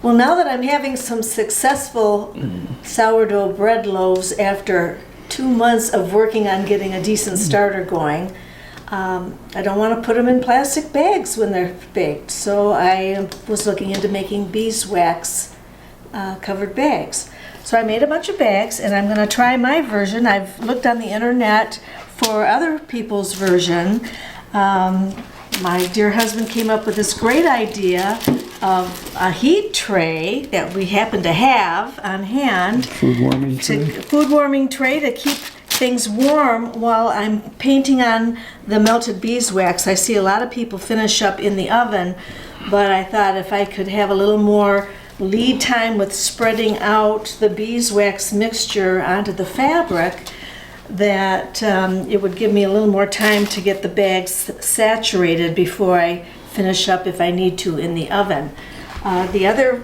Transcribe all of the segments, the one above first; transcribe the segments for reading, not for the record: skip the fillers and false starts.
Well, now that I'm having some successful sourdough bread loaves after 2 months of working on getting a decent starter going, I don't want to put them in plastic bags when they're baked. So I was looking into making beeswax covered bags. So I made a bunch of bags, and I'm going to try my version. I've looked on the internet for other people's version. My dear husband came up with this great idea of a heat tray that we happen to have on hand. Food warming tray To keep things warm while I'm painting on the melted beeswax. I see a lot of people finish up in the oven, but I thought if I could have a little more lead time with spreading out the beeswax mixture onto the fabric, that it would give me a little more time to get the bags saturated before I finish up if I need to in the oven. The other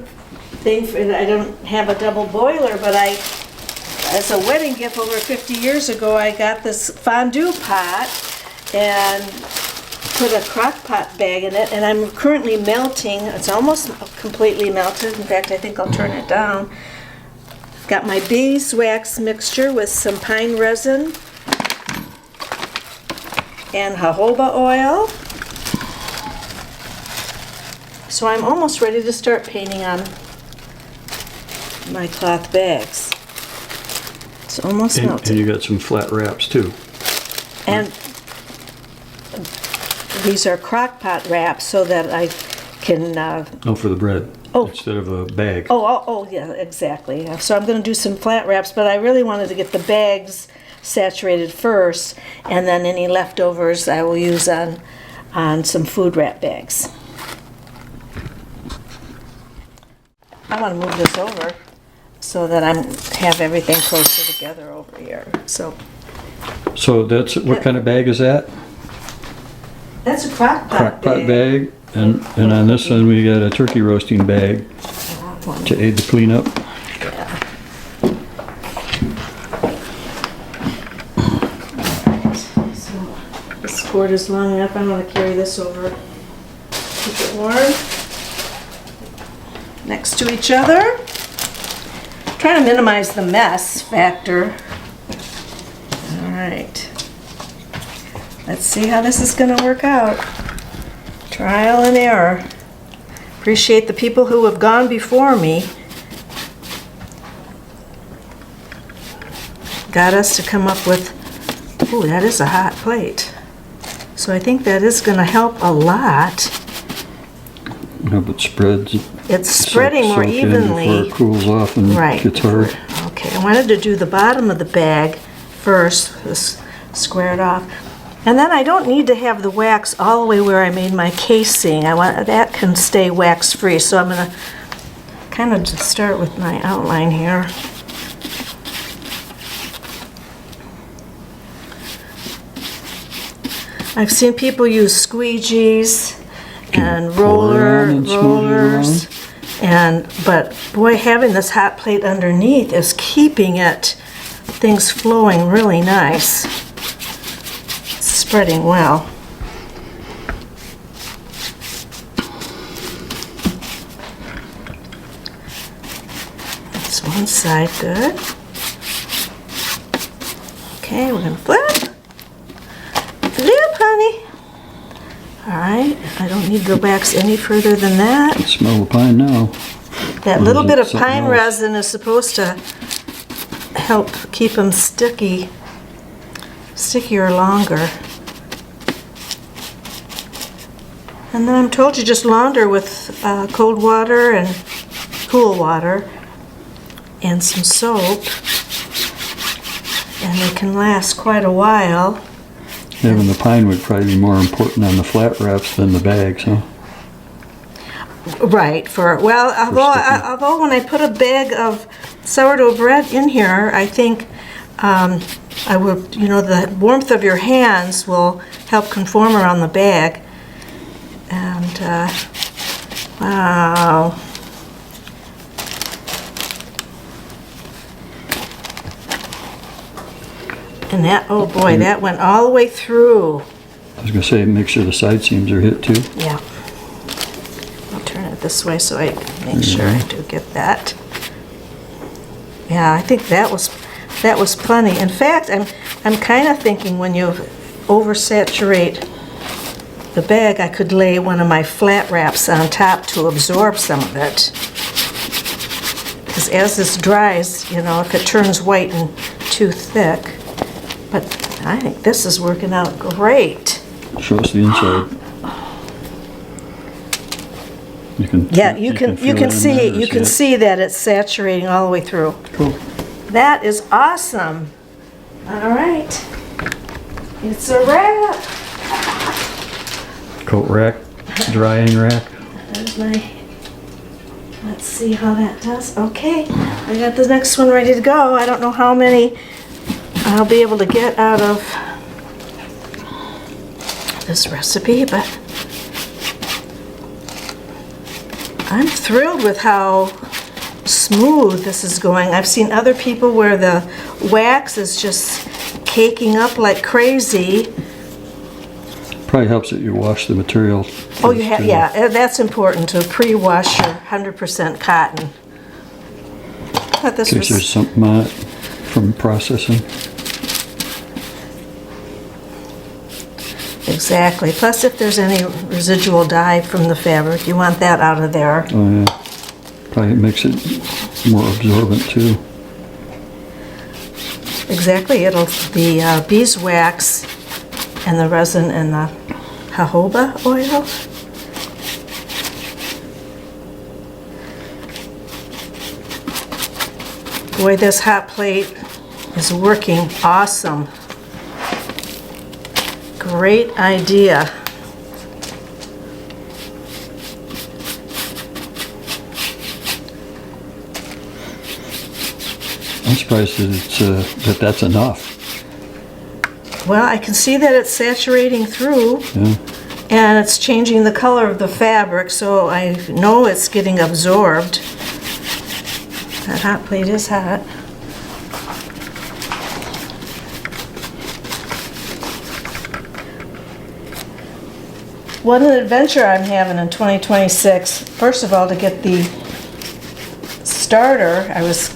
thing, I don't have a double boiler, but as a wedding gift over 50 years ago, I got this fondue pot and put a crock pot bag in it, and I'm currently melting. It's almost completely melted. In fact, I think I'll turn it down. Got my beeswax mixture with some pine resin and jojoba oil. So I'm almost ready to start painting on my cloth bags. It's almost melted. And you got some flat wraps too. And these are crock pot wraps so that I can... for the bread. Oh. Instead of a bag. Oh, yeah, exactly. So I'm going to do some flat wraps, but I really wanted to get the bags saturated first, and then any leftovers I will use on some food wrap bags. I want to move this over so that I have everything closer together over here. So that's, what kind of bag is that? That's a crock pot bag. And on this one we got a turkey roasting bag to aid the cleanup. Yeah. So this cord is long enough. I'm going to carry this over. Keep it warm. Next to each other. Trying to minimize the mess factor. All right. Let's see how this is going to work out. Trial and error. Appreciate the people who have gone before me. Got us to come up with, ooh, that is a hot plate. So I think that is going to help a lot. No, but spreads. It's spreading more evenly. Before it cools off and gets hard. Okay, I wanted to do the bottom of the bag first, just square it off. And then I don't need to have the wax all the way where I made my casing. I want that can stay wax free. So I'm going to kind of just start with my outline here. I've seen people use squeegees and rollers, but boy, having this hot plate underneath is keeping things flowing really nice. Spreading well. That's one side good. Okay, we're going to flip. Flip, honey. All right, I don't need to wax any further than that. I smell the pine now. That little bit of pine resin is supposed to help keep them stickier longer. And then I'm told you just launder with cold water and cool water and some soap, and they can last quite a while. Having the pine would probably be more important on the flat wraps than the bags, huh? Right. Although when I put a bag of sourdough bread in here, I think I would, the warmth of your hands will help conform around the bag. And wow. And that, oh boy, that went all the way through. I was going to say, make sure the side seams are hit too. Yeah. I'll turn it it this way so I can make sure I do get that. Yeah, I think that was plenty. In fact, I'm kind of thinking when you oversaturate the bag, I could lay one of my flat wraps on top to absorb some of it. Because as this dries, you know, if it turns white and too thick. But I think this is working out great. Show us the inside. You can see that it's saturating all the way through. Cool. That is awesome. All right, it's a wrap. Coat rack, drying rack. There's my. Let's see how that does. Okay, I got the next one ready to go. I don't know how many I'll be able to get out of this recipe, but I'm thrilled with how smooth this is going. I've seen other people where the wax is just caking up like crazy. Probably helps that you wash the material. Oh, you have, yeah, that's important to pre-wash your 100% cotton. But this In case there's something on it from processing. Exactly. Plus, if there's any residual dye from the fabric, you want that out of there. Oh yeah. Probably makes it more absorbent too. Exactly. It'll the beeswax and the resin and the jojoba oil. Boy, this hot plate is working awesome. Great idea. I'm surprised that it's that's enough. Well, I can see that it's saturating through. Yeah. And it's changing the color of the fabric, so I know it's getting absorbed. That hot plate is hot. What an adventure I'm having in 2026. First of all, to get the starter, I was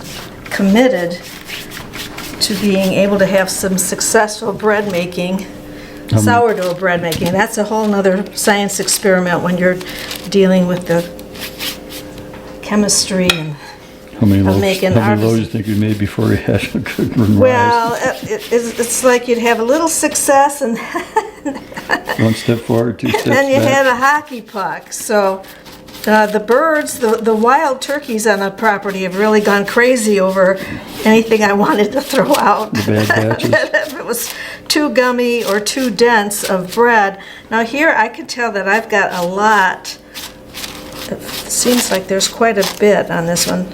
committed to being able to have some successful bread making. Sourdough bread making. That's a whole nother science experiment when you're dealing with the chemistry and How many loaves making do you think you made before you had a good rise? well, it's like you'd have a little success and One step forward, two steps back. then you had a hockey puck. So the birds, the wild turkeys on the property have really gone crazy over anything I wanted to throw out. The bad batches. If it was too gummy or too dense of bread. Now here I can tell that I've got a lot. It seems like there's quite a bit on this one.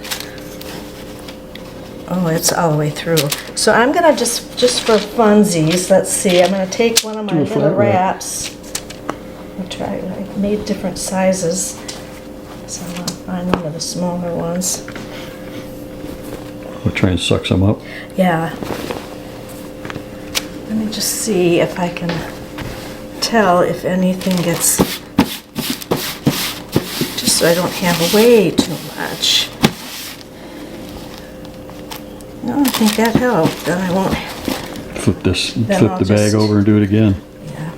Oh, it's all the way through. So I'm gonna just for funsies, let's see, I'm gonna take one of my little wraps. I'll try, I made different sizes. So I'm gonna find one of the smaller ones. We'll try and suck some up. Yeah. Let me just see if I can tell if anything gets, just so I don't have way too much. No, I think that helped. Then I won't. Flip the I'll bag just- over and do it again. Yeah.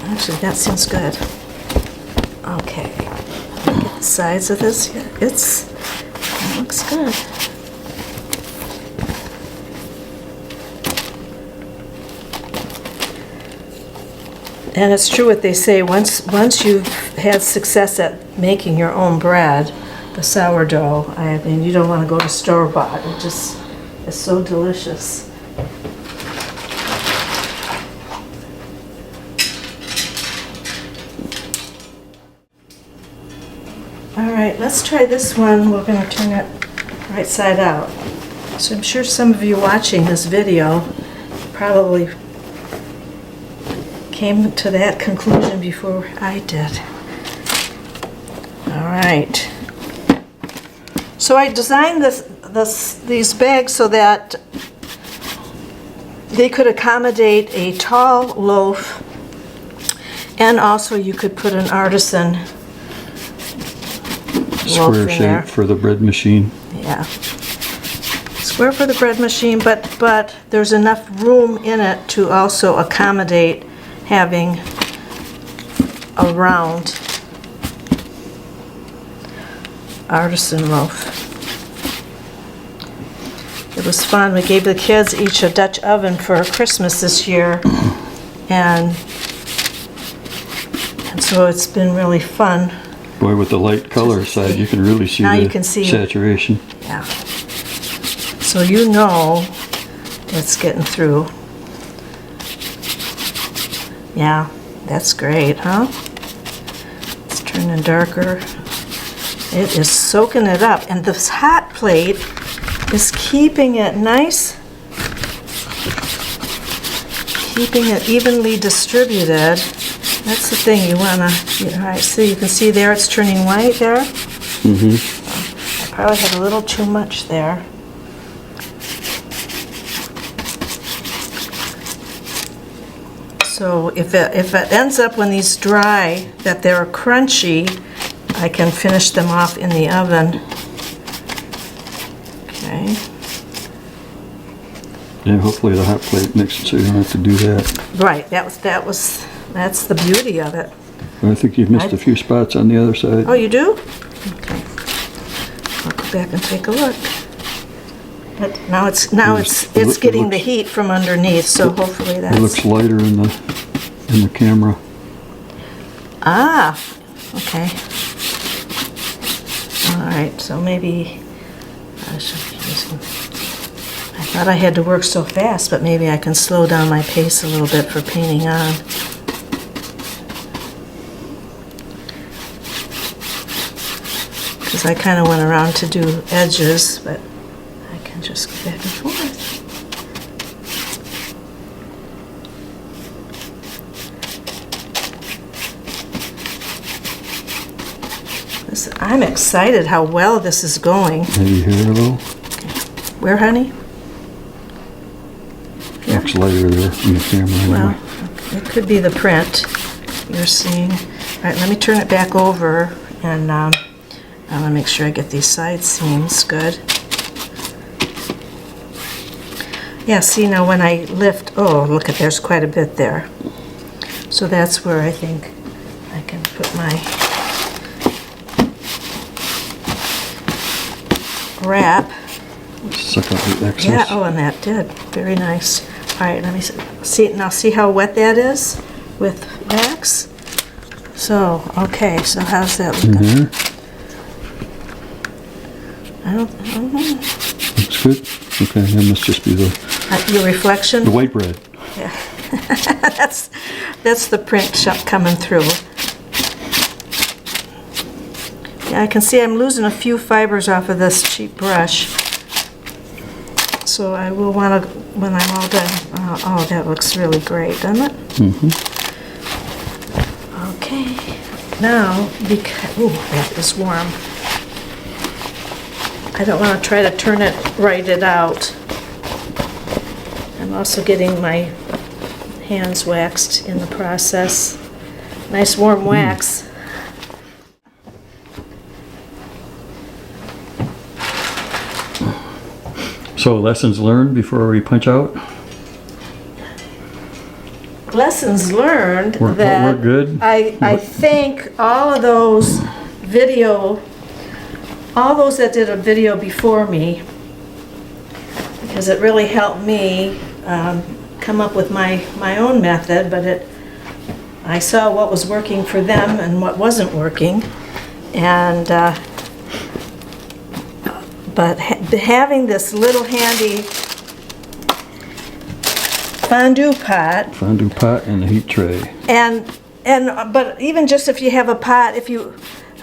Actually, that seems good. Okay. Get the sides of this. It looks good. And it's true what they say, once you've had success at making your own bread, the sourdough, I mean, you don't want to go to store-bought. It just is so delicious. All right, let's try this one. We're going to turn it right side out. So I'm sure some of you watching this video probably came to that conclusion before I did. All right. So I designed these bags so that they could accommodate a tall loaf, and also you could put an artisan loaf Square in there. shape for the bread machine. Yeah. Square for the bread machine, but there's enough room in it to also accommodate having a round artisan loaf. It was fun. We gave the kids each a Dutch oven for Christmas this year, and so it's been really fun. Boy, with the light color side, you can really see Now the you can see. saturation. Yeah. So you know it's getting through. Yeah, that's great, huh? It's turning darker. It is soaking it up, and this hot plate is keeping it nice, keeping it evenly distributed. That's the thing you wanna, all right, so you can see there it's turning white there. I probably had a little too much there. So if it ends up when these dry that they're crunchy, I can finish them off in the oven. Okay. Yeah, hopefully the hot plate makes it so you don't have to do that. Right, that's the beauty of it. I think you've missed a few spots on the other side. Oh, you do? Okay. I'll go back and take a look. But now it's getting the heat from underneath, so hopefully that's... It looks lighter in the camera. Ah, okay. All right, so maybe I should be using... I thought I had to work so fast, but maybe I can slow down my pace a little bit for painting on. Because I kind of went around to do edges, but I can just go back and forth. I'm excited how well this is going. Maybe here a little. Where, honey? Looks lighter there in the camera. Anyway. Well, it could be the print you're seeing. All right, let me turn it back over, and I want to make sure I get these side seams good. Yeah, see now when I lift, oh, look at, there's quite a bit there. So that's where I think I can put my wrap. Suck out the excess. Yeah, oh, and that did. Very nice. All right, let me see. Now see how wet that is with wax? So, okay, so how's that looking? I don't know. Looks good. Okay, that must just be Your reflection? the white bread. Yeah. that's the print coming through. Yeah, I can see I'm losing a few fibers off of this cheap brush. So I will want to, when I'm all done, oh, that looks really great, doesn't it? Okay, now, ooh, that is warm. I don't want to try to turn it, right it out. I'm also getting my hands waxed in the process. Nice warm wax. So lessons learned before we punch out? Lessons learned We're good. I think all of those that did a video before me, because it really helped me come up with my own method, but I saw what was working for them and what wasn't working, and but having this little handy fondue pot And a heat tray. but even just if you have a pot,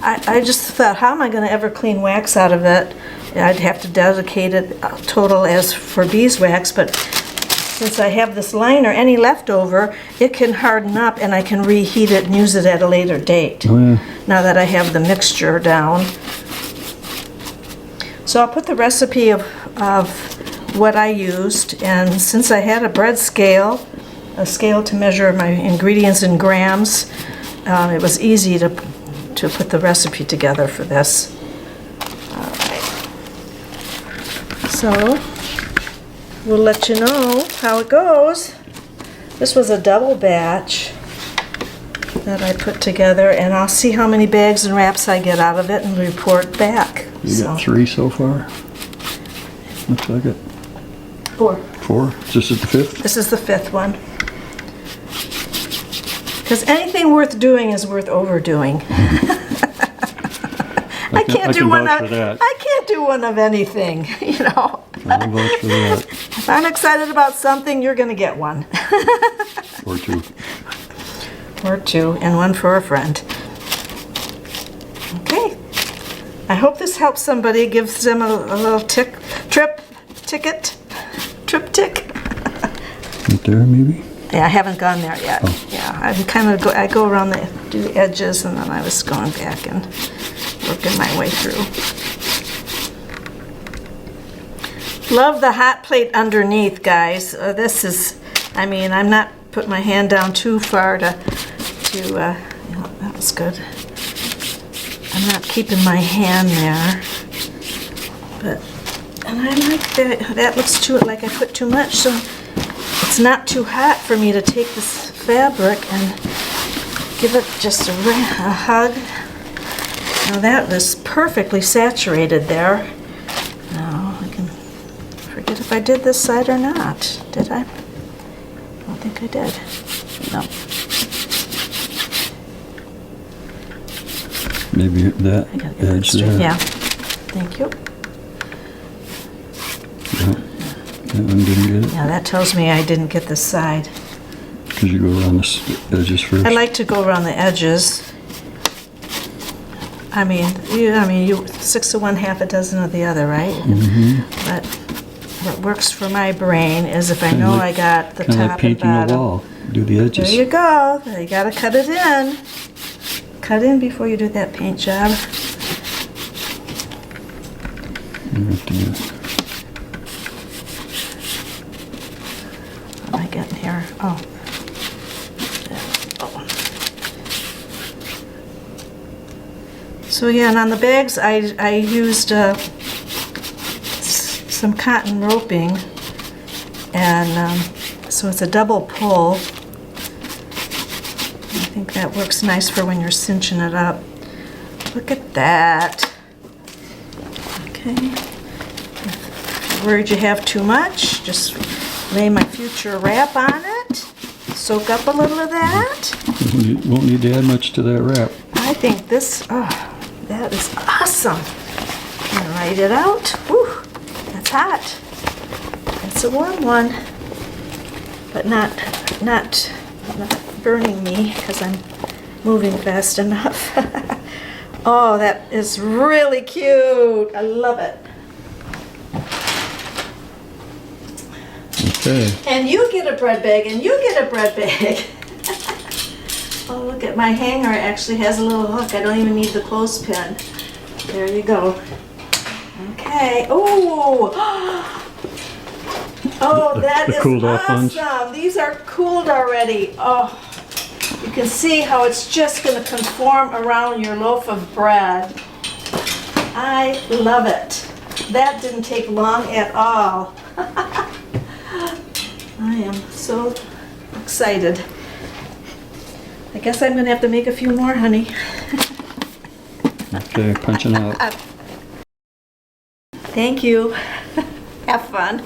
I just thought, how am I going to ever clean wax out of it? I'd have to dedicate it total as for beeswax, but since I have this liner, any leftover, it can harden up and I can reheat it and use it at a later date. Oh yeah. Now that I have the mixture down. So I'll put the recipe of what I used, and since I had a bread scale, a scale to measure my ingredients in grams, it was easy to put the recipe together for this. All right. So we'll let you know how it goes. This was a double batch that I put together, and I'll see how many bags and wraps I get out of it and report back. You got 3 so far? Looks like it. 4. 4? This is the 5th? This is the 5th one. Because anything worth doing is worth overdoing. I can't do one of anything, you know. I'll vouch for that. If I'm excited about something, you're going to get one. Or 2. Or 2, and 1 for a friend. Okay. I hope this helps somebody, gives them a little trip tick. Right there, maybe? Yeah, I haven't gone there yet. Oh. Yeah, I go around do the edges, and then I was going back and working my way through. Love the hot plate underneath, guys. This is, I mean, I'm not putting my hand down too far to you know, that was good. I'm not keeping my hand there, and I like that. That looks too, like I put too much, so it's not too hot for me to take this fabric and give it just a hug. Now that was perfectly saturated there. Now I can forget if I did this side or not. Did I? I don't think I did. No. Maybe that edge there. Yeah. Thank you. Yeah. That one didn't get it. Yeah, that tells me I didn't get this side. Because you go around the edges first. I like to go around the edges. I mean, you 6 of one, half a dozen of the other, right? Mm-hmm. But what works for my brain is if I know I got the top like and painting bottom. a wall. Do the edges. There you go. You gotta cut it in. Cut in before you do that paint job. You have to do it. What am I getting here? Oh. So yeah, and on the bags I used some cotton roping, and so it's a double pull. I think that works nice for when you're cinching it up. Look at that. Okay. If you're worried you have too much, just lay my future wrap on it. Soak up a little of that. You won't need to add much to that wrap. I think this, that is awesome. And write it out. Whew, that's hot. It's a warm one, but not burning me because I'm moving fast enough. Oh, that is really cute. I love it. Okay. And you get a bread bag, and you get a bread bag. Oh, look at my hanger. Actually has a little hook. I don't even need the clothespin. There you go. Okay. Oh, oh, that is cooled off ones? awesome. These are cooled already. Oh, you can see how it's just going to conform around your loaf of bread. I love it. That didn't take long at all. I am so excited. I guess I'm going to have to make a few more, honey. Okay, punching out. Thank you. Have fun.